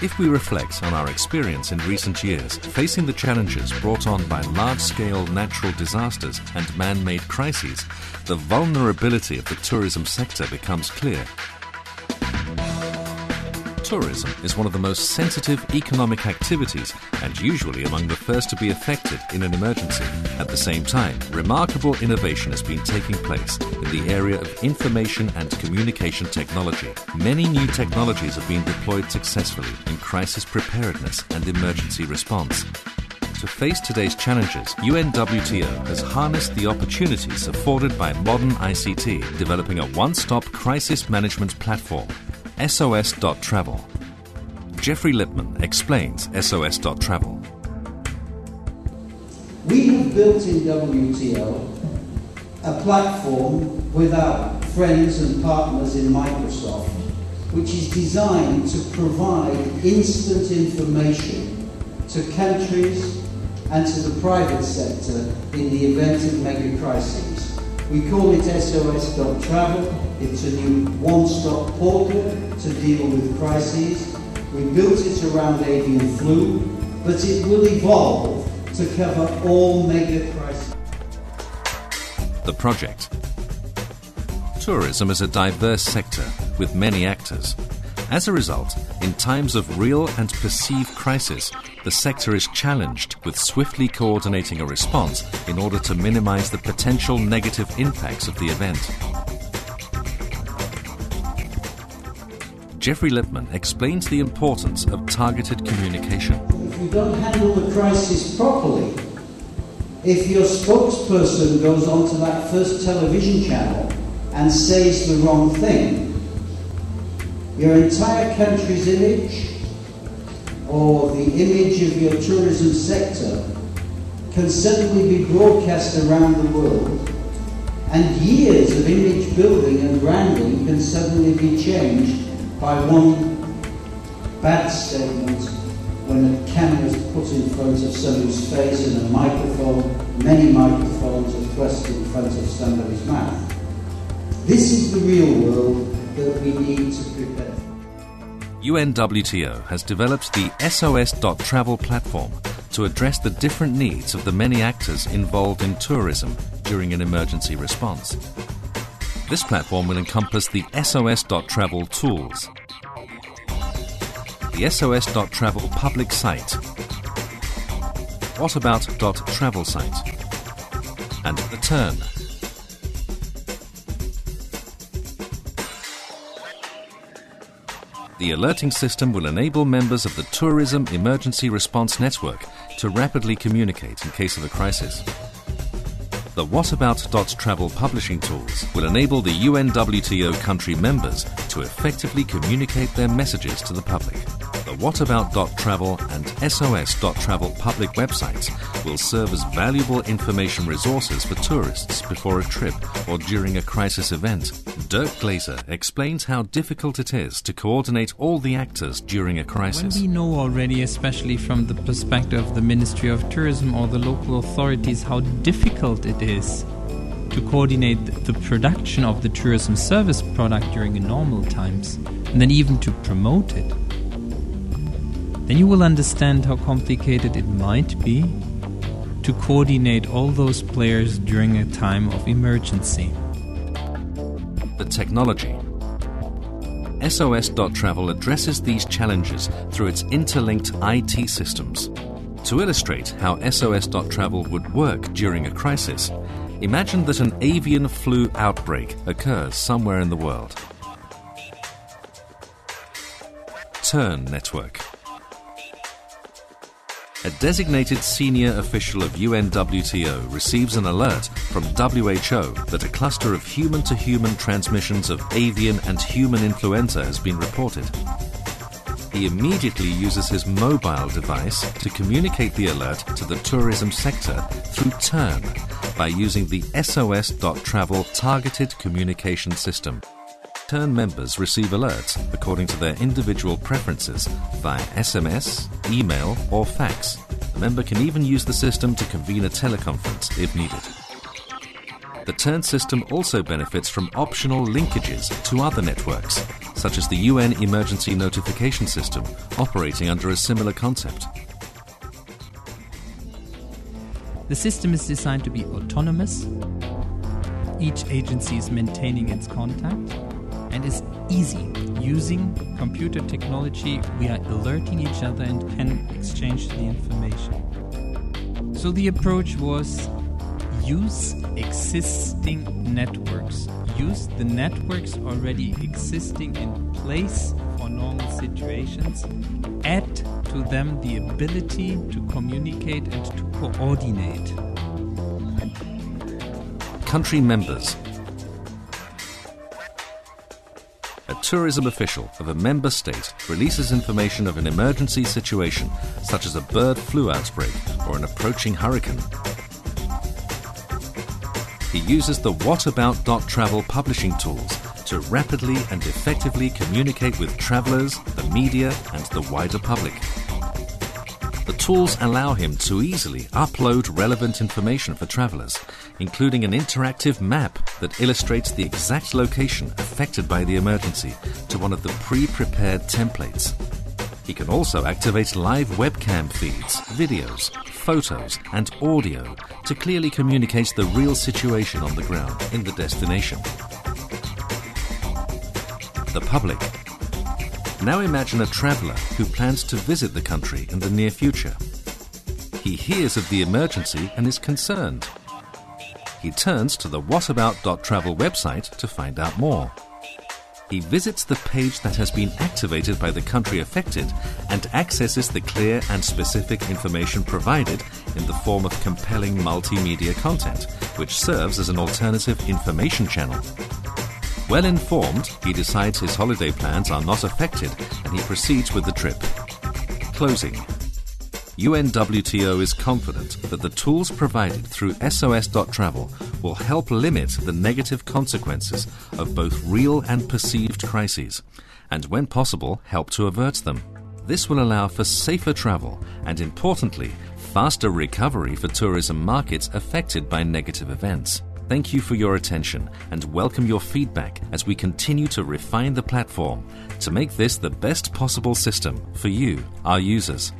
If we reflect on our experience in recent years facing the challenges brought on by large-scale natural disasters and man-made crises, the vulnerability of the tourism sector becomes clear. Tourism is one of the most sensitive economic activities and usually among the first to be affected in an emergency. At the same time, remarkable innovation has been taking place in the area of information and communication technology. Many new technologies have been deployed successfully in crisis preparedness and emergency response. To face today's challenges, UNWTO has harnessed the opportunities afforded by modern ICT, developing a one-stop crisis management platform, SOS.travel. Jeffrey Lipman explains SOS.travel. We have built in WTO a platform with our friends and partners in Microsoft, which is designed to provide instant information to countries and to the private sector in the event of mega crises. We call it SOS.travel. It's a new one-stop portal to deal with crises. We built it around avian flu, but it will evolve to cover all mega crises. The project. Tourism is a diverse sector with many actors. As a result, in times of real and perceived crisis, the sector is challenged with swiftly coordinating a response in order to minimize the potential negative impacts of the event. Jeffrey Lipman explains the importance of targeted communication. If you don't handle the crisis properly, if your spokesperson goes onto that first television channel and says the wrong thing, your entire country's image or the image of your tourism sector can suddenly be broadcast around the world, and years of image building and branding can suddenly be changed by one bad statement when a camera is put in front of somebody's face and a microphone, many microphones are thrust in front of somebody's mouth. This is the real world that we need to prepare for. UNWTO has developed the SOS.travel platform to address the different needs of the many actors involved in tourism during an emergency response. This platform will encompass the SOS.travel tools, the SOS.travel public site, whatabout.travel site, and the TERN. The alerting system will enable members of the Tourism Emergency Response Network to rapidly communicate in case of a crisis. The whatabout.travel publishing tools will enable the UNWTO country members to effectively communicate their messages to the public. The whatabout.travel and SOS.travel public websites will serve as valuable information resources for tourists before a trip or during a crisis event. Dirk Glaser explains how difficult it is to coordinate all the actors during a crisis. When we know already, especially from the perspective of the Ministry of Tourism or the local authorities, how difficult it is to coordinate the production of the tourism service product during normal times, and then even to promote it, then you will understand how complicated it might be to coordinate all those players during a time of emergency. The technology. SOS.travel addresses these challenges through its interlinked IT systems. To illustrate how SOS.travel would work during a crisis, imagine that an avian flu outbreak occurs somewhere in the world. TERN network. A designated senior official of UNWTO receives an alert from WHO that a cluster of human-to-human transmissions of avian and human influenza has been reported. He immediately uses his mobile device to communicate the alert to the tourism sector through TERN by using the SOS.travel targeted communication system. TERN members receive alerts according to their individual preferences via SMS, email or fax. The member can even use the system to convene a teleconference if needed. The TERN system also benefits from optional linkages to other networks, such as the UN Emergency Notification System, operating under a similar concept. The system is designed to be autonomous. Each agency is maintaining its contact and is easy. Using computer technology, we are alerting each other and can exchange the information. So the approach was use existing networks. Use the networks already existing in place for normal situations. Add to them the ability to communicate and to coordinate. Country members. A tourism official of a member state releases information of an emergency situation, such as a bird flu outbreak or an approaching hurricane. He uses the whatabout.travel publishing tools to rapidly and effectively communicate with travelers, the media, and the wider public. The tools allow him to easily upload relevant information for travelers, including an interactive map that illustrates the exact location affected by the emergency to one of the pre-prepared templates. He can also activate live webcam feeds, videos, photos, and audio to clearly communicate the real situation on the ground in the destination. The public. Now imagine a traveller who plans to visit the country in the near future. He hears of the emergency and is concerned. He turns to the whatabout.travel website to find out more. He visits the page that has been activated by the country affected and accesses the clear and specific information provided in the form of compelling multimedia content, which serves as an alternative information channel. Well informed, he decides his holiday plans are not affected and he proceeds with the trip. Closing. UNWTO is confident that the tools provided through SOS.travel will help limit the negative consequences of both real and perceived crises, and when possible, help to avert them. This will allow for safer travel and, importantly, faster recovery for tourism markets affected by negative events. Thank you for your attention and welcome your feedback as we continue to refine the platform to make this the best possible system for you, our users.